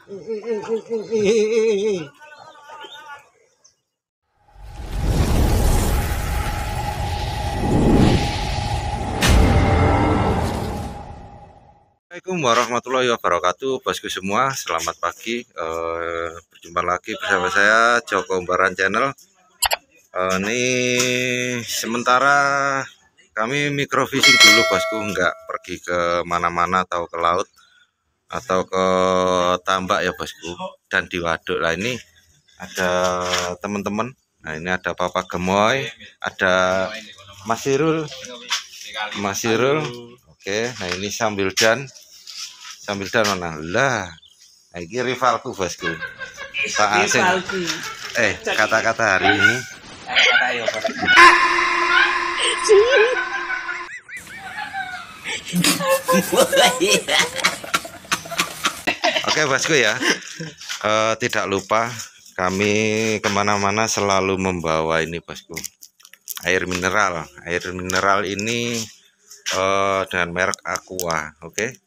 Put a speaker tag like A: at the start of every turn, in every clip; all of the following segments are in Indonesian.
A: Assalamualaikum warahmatullahi wabarakatuh, bosku semua. Selamat pagi. Berjumpa lagi bersama saya Joko Umbaran Channel. Ini sementara kami microfishing dulu, bosku. Nggak pergi ke mana-mana atau ke laut atau ke tambak ya, bosku. Dan di waduk lah ini ada teman-teman. Nah, ini ada Papa Gemoy, ada Mas Sirul. Oke, nah ini sambil dan mana lah. Nah, ini rivalku, bosku. Pak Asing. Kata-kata hari ini. Oke, bosku ya. Tidak lupa kami kemana-mana selalu membawa ini, bosku. Air mineral. Air mineral ini dengan merek Aqua. Oke.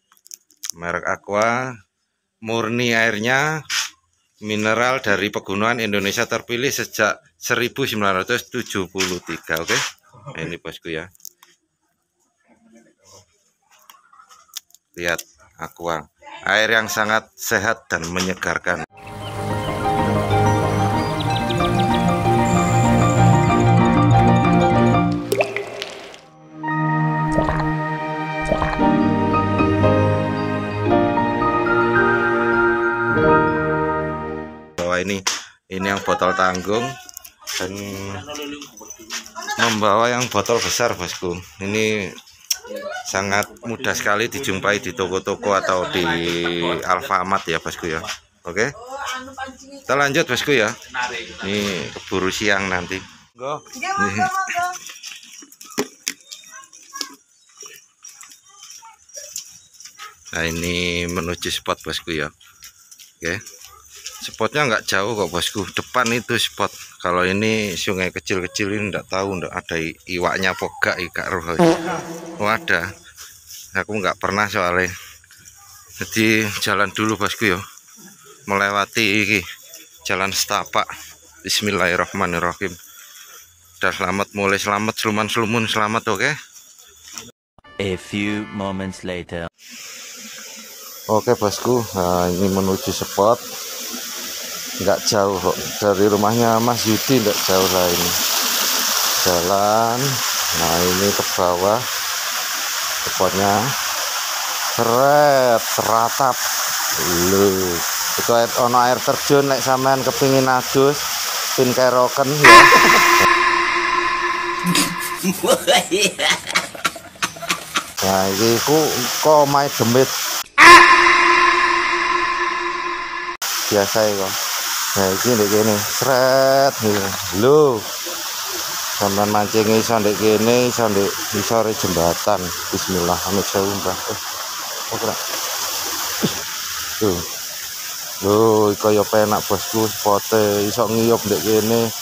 A: Merek Aqua, murni airnya, mineral dari pegunungan Indonesia terpilih sejak 1973. Oke. Nah, ini bosku ya. Lihat Aqua, air yang sangat sehat dan menyegarkan. Ini yang botol tanggung dan membawa yang botol besar, bosku. Ini sangat mudah sekali dijumpai di toko-toko atau di Alfamart ya, bosku ya. Oke, kita lanjut, bosku ya. Ini keburu siang nanti. Nah, ini menuju spot, bosku ya. Oke, spotnya nggak jauh kok, bosku. Depan itu spot. Kalau ini sungai kecil-kecil ini nggak tahu, nggak ada iwaknya apa gak, ikan roh. Oh, ada. Aku nggak pernah soalnya. Jadi jalan dulu, bosku ya. Melewati jalan setapak. Bismillahirrahmanirrahim. Udah selamat, mulai selamat, seluman-selumun selamat, oke?
B: A few moments later.
A: Oke, bosku. Nah, ini menuju spot. Nggak jauh kok dari rumahnya Mas Yudi, nggak jauh lah ini jalan. Nah, ini ke bawah spotnya. Teratap lu itu air terjun, like sampean kepingin adus pin keroken ya. Nah, ini kok main demit biasa ya kok. Nah, ini gini seret lu sampean mancing iso ndek kene, iso ndek isore jembatan. Bismillah, amit seumpah. Tuh. Loh, kaya penak, bosku, spote iso ngiyup ndek kene.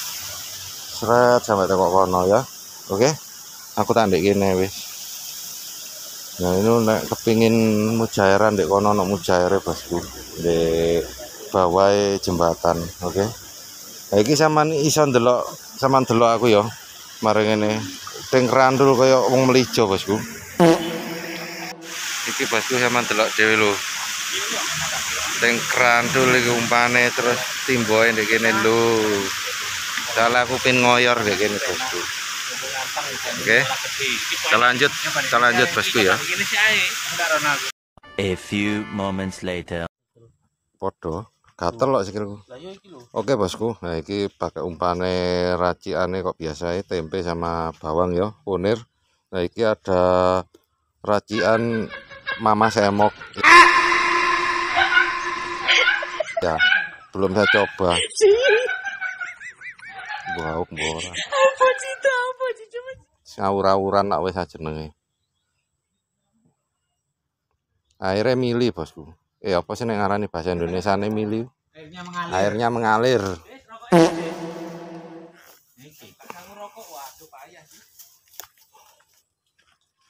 A: Seret sampai tekok kono ya. Oke. Aku tak ndek kene wis. Nah, ini nek kepingin mujairan ndek kono, ono mujaire, bosku. Ndek bawah jembatan, oke. Nah, iki sampean iso ndelok, sampean delok aku ya. Mari ngene. Teng randul kaya wong melijo, bosku. Iki, bosku, sampean delok dhewe lho. Teng krandul iki umpane terus timboe ndek kene lho. Salah aku pin ngoyor ndek kene, bosku. Oke. Kita lanjut, bosku ya.
B: A few moments later.
A: Podo, gatel kok sikilku. Oke, bosku. Nah, iki pakai umpane raciane kok biasa tempe sama bawang ya, kunir. Nah, iki ada racian Mama Semok. Ya, belum saya coba. Wow, mbora. Apa sih? Ngawur-awuran nak wis jenenge. Airnya mili, bosku. Apa sih nek ngarani bahasa Indonesiane mili? Airnya mengalir.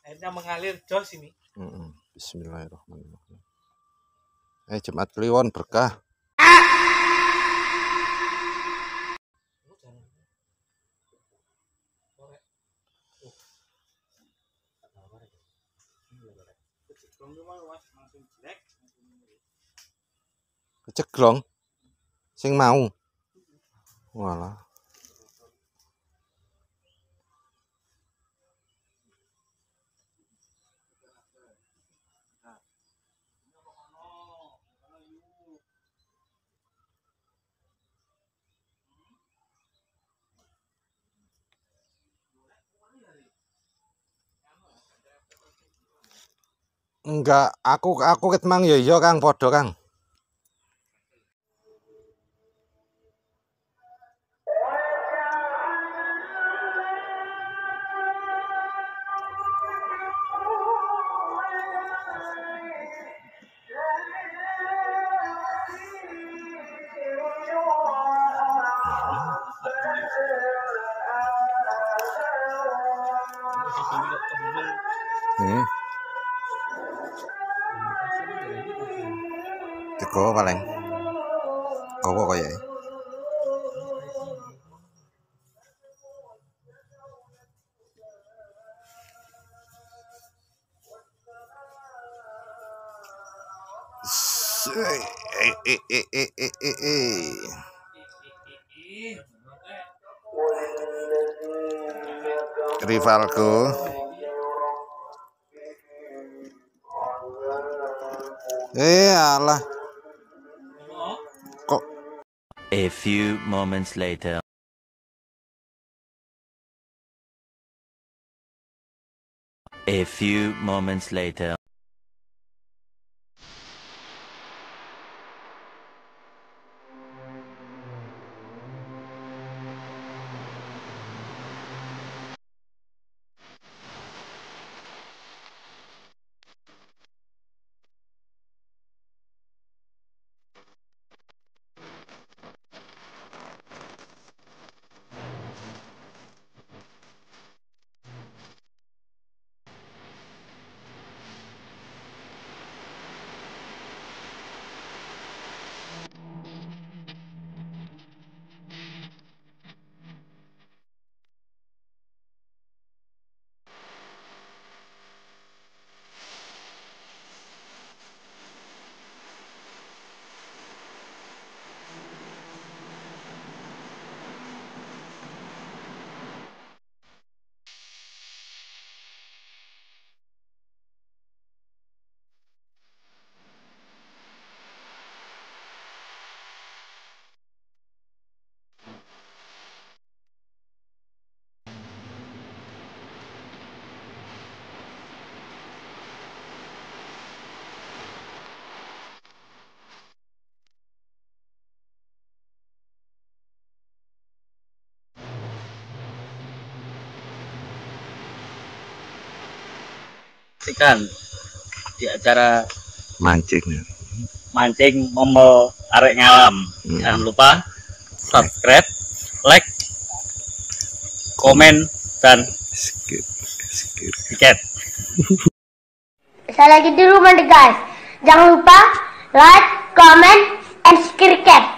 C: Airnya mengalir jos ini.
A: Bismillahirrahmanirrahim. Jumat Kliwon berkah. Keceglong sing mau. Walah. Enggak, aku ket mang ya iya Kang, padha Kang. Teko paling. Kowo kaya. Rivalku. Alah. Kok
B: A few moments later. A few moments later.
C: Ikan di acara
A: mancing
C: momo arek ngalam. Jangan lupa subscribe, like, komen, dan tiket.
D: Saya lagi di rumah deh guys. Jangan lupa like, comment, and subscribe.